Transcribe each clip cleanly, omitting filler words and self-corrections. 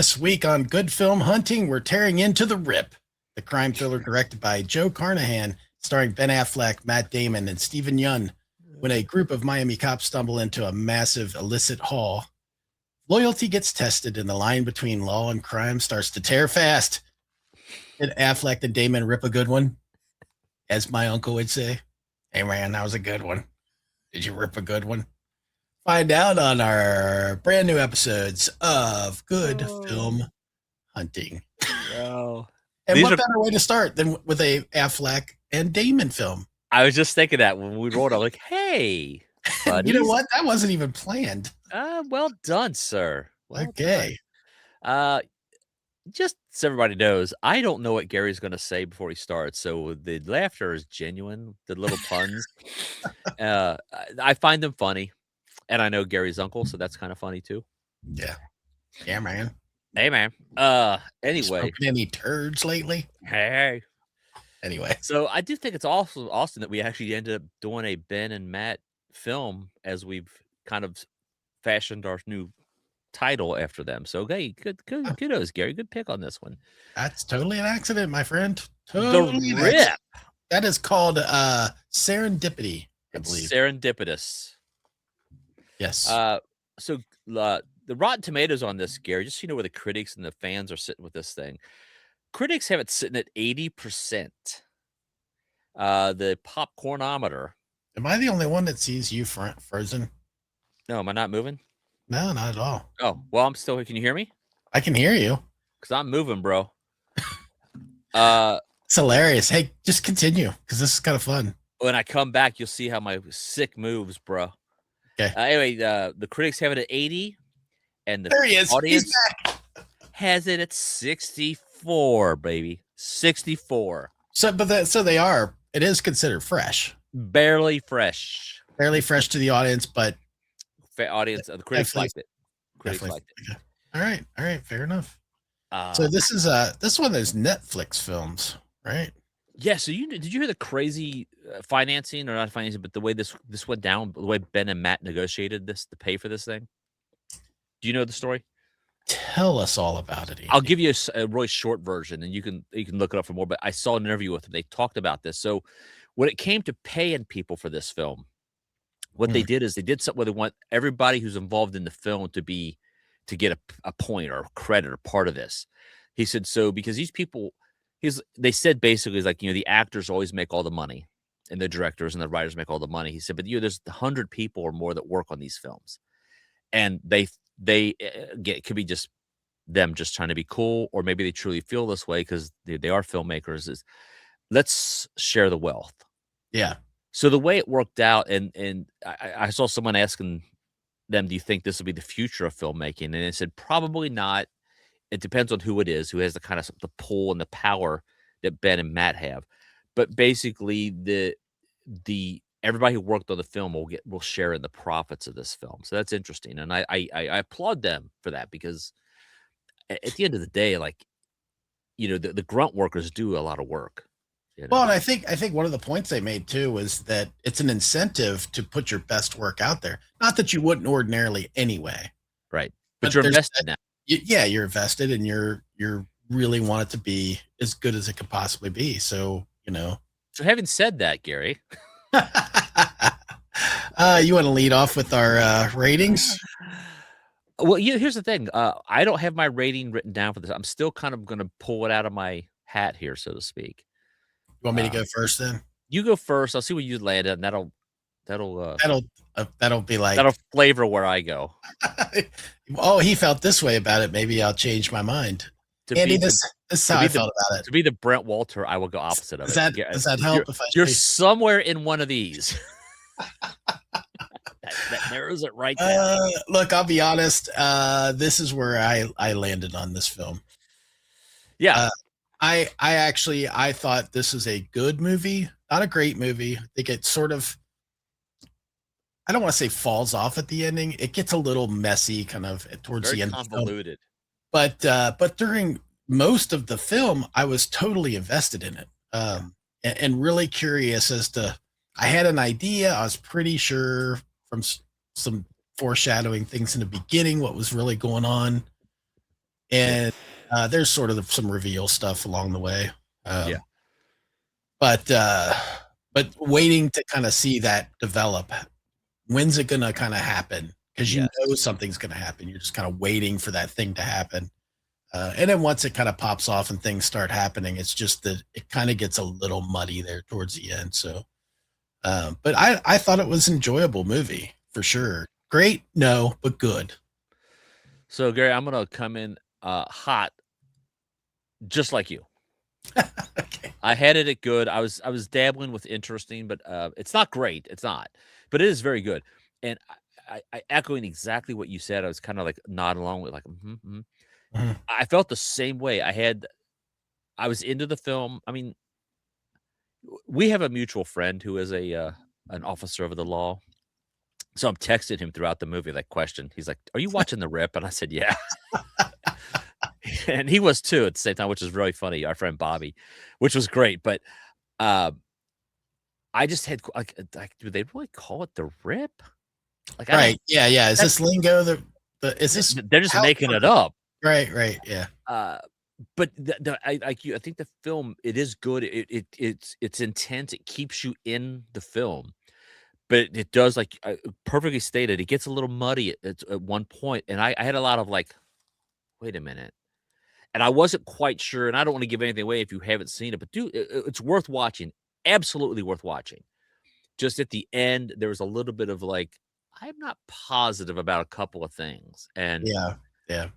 This week on Good Film Hunting, we're tearing into The Rip, the crime thriller directed by Joe Carnahan, starring Ben Affleck, Matt Damon, and Steven Yeun. When a group of Miami cops stumble into a massive illicit haul, loyalty gets tested and the line between law and crime starts to tear fast. Did Affleck and Damon rip a good one? As my uncle would say. Hey man, that was a good one. Did you rip a good one? Find out on our brand new episodes of Good Film Hunting. Oh. And what better way to start than with a Affleck and Damon film? I was just thinking that when we rolled, I'm like, hey, you know what? That wasn't even planned. Well done, sir. Well okay. Done. Just so everybody knows, I don't know what Gary's going to say before he starts. So the laughter is genuine. The little puns, I find them funny. And I know Gary's uncle, so that's kind of funny too. Yeah. Yeah, man. Hey, man. Anyway. Smoking any turds lately? Hey. Anyway. So I do think it's also awesome that we actually ended up doing a Ben and Matt film as we've kind of fashioned our new title after them. So hey, kudos, Gary. Good pick on this one. That's totally an accident, my friend. Totally The Rip. That is called serendipity, I believe. Serendipitous. Yes. So the Rotten Tomatoes on this, Gary, just so you know where the critics and the fans are sitting with this thing. Critics have it sitting at 80%. The popcornometer. Am I the only one that sees you frozen? No, am I not moving? No, not at all. Oh, well, I'm still here. Can you hear me? I can hear you. Because I'm moving, bro. It's hilarious. Hey, just continue because this is kind of fun. When I come back, you'll see how my sick moves, bro. Okay. Anyway, the critics have it at 80, and the there he is. audience has it at 64, baby. 64. So they are. It is considered fresh. Barely fresh. Barely fresh to the audience, but the critics liked it. Critics liked it. All right, fair enough. So this is this one is Netflix films, right? Yeah. So did you hear the crazy financing, or not financing, but the way this went down, the way Ben and Matt negotiated this to pay for this thing? Do you know the story? Tell us all about it. Andy. I'll give you a really short version, and you can look it up for more. But I saw an interview with them. They talked about this. So when it came to paying people for this film, what they did is they did something where they want everybody who's involved in the film to get a point or credit or part of this. He said so because these people, they said basically is like, the actors always make all the money, and the directors and the writers make all the money. He said, but there's 100 people or more that work on these films, and it could be just them just trying to be cool, or maybe they truly feel this way because they are filmmakers. Is let's share the wealth. Yeah. So the way it worked out, and I saw someone asking them, do you think this will be the future of filmmaking? And they said, probably not. It depends on who it is, who has the kind of the pull and the power that Ben and Matt have. But basically, the everybody who worked on the film will share in the profits of this film. So that's interesting, and I applaud them for that, because at the end of the day, like, the grunt workers do a lot of work. Well, and I think one of the points they made too was that it's an incentive to put your best work out there. Not that you wouldn't ordinarily anyway. Right. But you're invested now. Yeah, you're invested, and you're really want it to be as good as it could possibly be. So, So having said that, Gary, you want to lead off with our ratings? Well, here's the thing. I don't have my rating written down for this. I'm still kind of going to pull it out of my hat here, so to speak. You want me to go first then? You go first. I'll see where you land, and that'll be like, that'll flavor where I go. Oh, he felt this way about it. Maybe I'll change my mind. Andy, this is how I felt about it. To be the Brent Walter, I will go opposite of it. Does that help? You're somewhere in one of these. that narrows it right there. Look, I'll be honest. This is where I landed on this film. Yeah. I thought this is a good movie, not a great movie. I think it sort of, I don't want to say falls off at the ending. It gets a little messy kind of towards the end. Convoluted. But during most of the film, I was totally invested in it. And really curious as to, I had an idea. I was pretty sure from some foreshadowing things in the beginning, what was really going on. and there's sort of some reveal stuff along the way. Yeah. Um, but waiting to kind of see that develop. When's it gonna kind of happen? Because you know Yes. something's gonna happen. You're just kind of waiting for that thing to happen. And then once it kind of pops off and things start happening, it's just that it kind of gets a little muddy there towards the end. So, but I thought it was an enjoyable movie for sure. Great, no, but good. So, Gary, I'm gonna come in hot, just like you. Okay. I had it at good. I was dabbling with interesting, but it's not great. It's not, but it is very good. And I echoing exactly what you said. I was kind of like nodding along with like, Mhm. I felt the same way. I was into the film. I mean, we have a mutual friend who is a an officer of the law. So I'm texting him throughout the movie, like question. He's like, "Are you watching The Rip?" And I said, "Yeah." And he was too at the same time, which is really funny. Our friend Bobby, which was great. But uh, I just had like, do they really call it The Rip? Like, I don't. Right. Yeah. Yeah. Is That's this lingo? Is this they're just how? making it up. Right. Right. Yeah. Uh, but I like you. I think the film it is good. It's intense. It keeps you in the film, but it does like perfectly stated. It gets a little muddy at one point, and I had a lot of like, wait a minute, and I wasn't quite sure. And I don't want to give anything away if you haven't seen it, but it's worth watching. Absolutely worth watching. Just at the end, there was a little bit of like, I'm not positive about a couple of things, and Yeah. Yeah.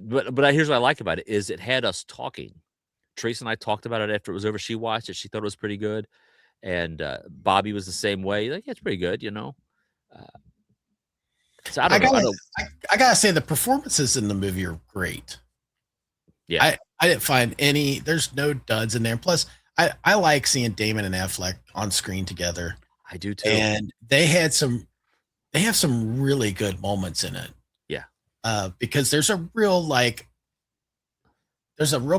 but here's what I like about it is it had us talking. Teresa and I talked about it after it was over. She watched it. She thought it was pretty good. And Bobby was the same way. Like, yeah, it's pretty good, you know. Uh, so I I don't know. I gotta, don't. I gotta say the performances in the movie are great. Yeah, I didn't find any. There's no duds in there. Plus, I like seeing Damon and Affleck on screen together, I do too. and they had some. They have some really good moments in it. Yeah, Because there's a real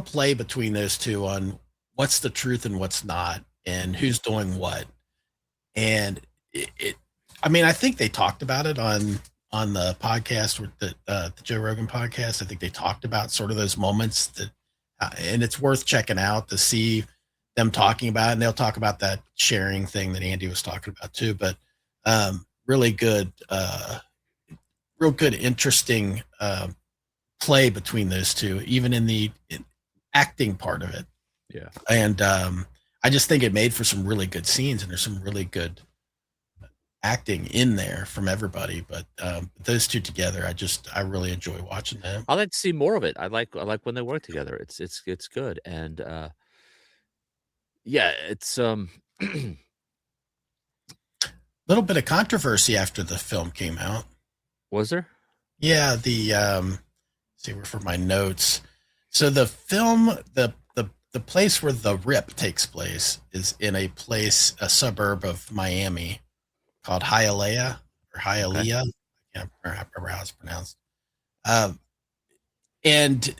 play between those two on what's the truth and what's not, and who's doing what. And I mean, I think they talked about it on the podcast with the Joe Rogan podcast. I think they talked about sort of those moments that, and it's worth checking out to see them talking about it. And they'll talk about that sharing thing that Andy was talking about too. But really good, real good, interesting play between those two, even in the acting part of it. yeah. And I just think it made for some really good scenes, and there's some really good acting in there from everybody. But those two together, I really enjoy watching them. I like to see more of it. I like when they work together. It's good. And yeah, it's A little bit of controversy after the film came out. was there? Yeah, the see where for my notes. So the film, the place where the rip takes place is in a suburb of Miami called Hialeah or Okay. Hialeah. I can't remember how it's pronounced. Um, and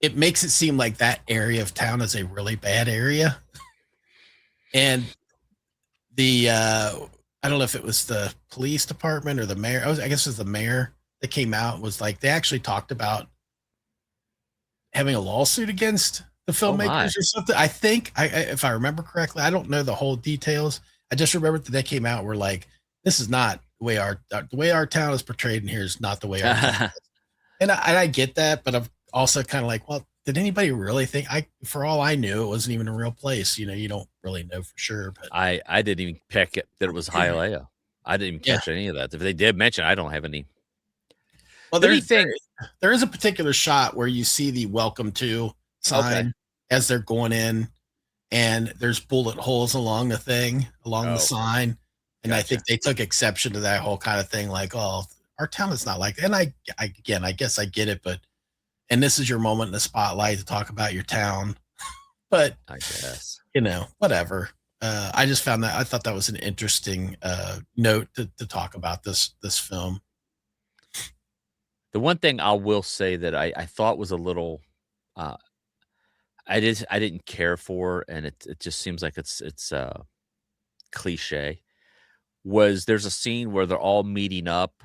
it makes it seem like that area of town is a really bad area. And the I don't know if it was the police department or the mayor. I guess it was the mayor that came out and was like they actually talked about having a lawsuit against the Oh my. filmmakers or something. I think if I remember correctly, I don't know the whole details. I just remember that they came out and were like, "This is not the way our town is portrayed in here is not the way our town." And I get that, but I'm also kind of like, well, did anybody really think? For all I knew, it wasn't even a real place. You don't really know for sure, but I didn't even pick it that it was Hialeah. I didn't even yeah. catch any of that. If they did mention, I don't have any. Well, The there, neat thing. there is a particular shot where you see the "Welcome to" Okay. sign as they're going in, and there's bullet holes along the Oh, sign, and I gotcha. think they took exception to that whole kind of thing, like, "Oh, our town is not like that." And again, I guess I get it, but and this is your moment in the spotlight to talk about your town, but I guess. whatever. I thought that was an interesting note to talk about this film. The one thing I will say that I thought was a little, uh, I didn't care for, and it just seems like it's cliche, was there's a scene where they're all meeting up,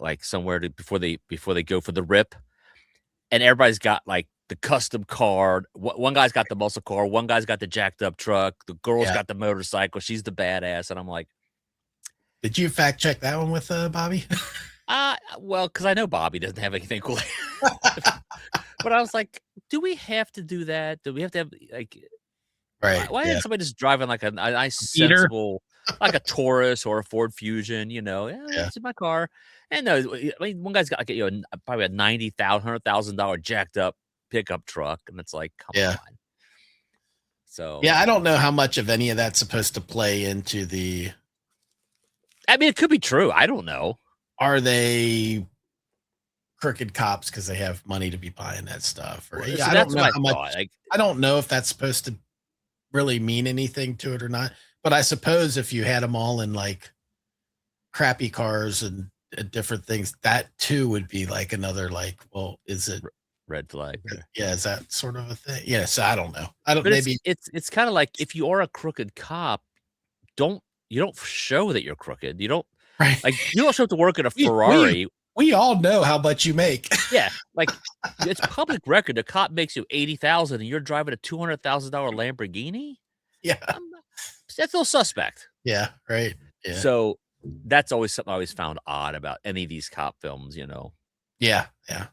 like, somewhere to before they go for the rip, and everybody's got like the custom car. One guy's got the muscle car, one guy's got the jacked up truck, the girl's Yeah. got the motorcycle, she's the badass, and I'm like, Did you fact check that one with Bobby? well, because I know Bobby doesn't have anything cool. But I was like, do we have to do that? Do we have to have like Right. why Yeah. isn't somebody just driving like a nice, Beater? sensible, like a Taurus or a Ford Fusion, yeah, Yeah. it's in my car. And no, I mean, one guy's got like probably a $90,000 jacked up pickup truck, and it's like, come Yeah. on. So Yeah, I don't know how much of any of that's supposed to play into the. I mean, it could be true. I don't know. Are they crooked cops because they have money to be buying that stuff? Or So I that's don't know what how I much. thought. Like, I don't know if that's supposed to really mean anything to it or not. But I suppose if you had them all in like crappy cars and different things, that too would be like another like, well, is it red flag. Yeah, is that sort of a thing? Yeah, so I don't know. I don't But maybe it's kind of like if you are a crooked cop, you don't show that you're crooked. You don't right. like you don't show up to work in a We- Ferrari. We all know how much you make. Yeah, like it's public record. The cop makes you 80,000, and you're driving a $200,000 Lamborghini. Yeah. That's a little suspect. Yeah, right. Yeah. So that's always something I always found odd about any of these cop films. Yeah, yeah.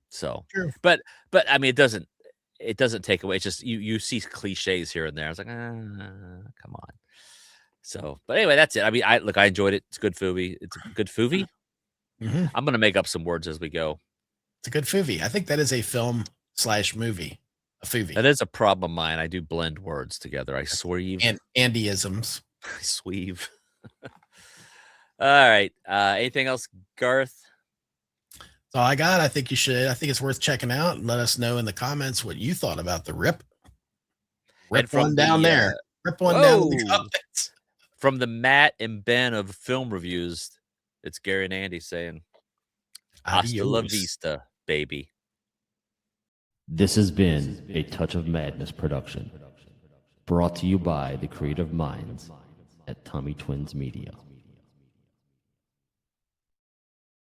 So, True. but I mean, it doesn't take away. It's just you see cliches here and there. I was like, come on. So, but anyway, that's it. I mean, I enjoyed it. It's a good movie. It's a good movie. Mhm. I'm gonna make up some words as we go. It's a good foovie. I think that is a film/movie. A foovie. That is a problem of mine. I do blend words together. I sweave. And Andyisms. I sweave. All right. Anything else, Garth? That's all I got. I think it's worth checking out, and let us know in the comments what you thought about the rip. Rip from one down the, there. Rip one down in the whoa. comments. From the Matt and Ben of film reviews, it's Gary and Andy saying, "Hasta la Adios. vista, baby." This has been a Touch of Madness production, brought to you by the creative minds at Tommy Twins Media.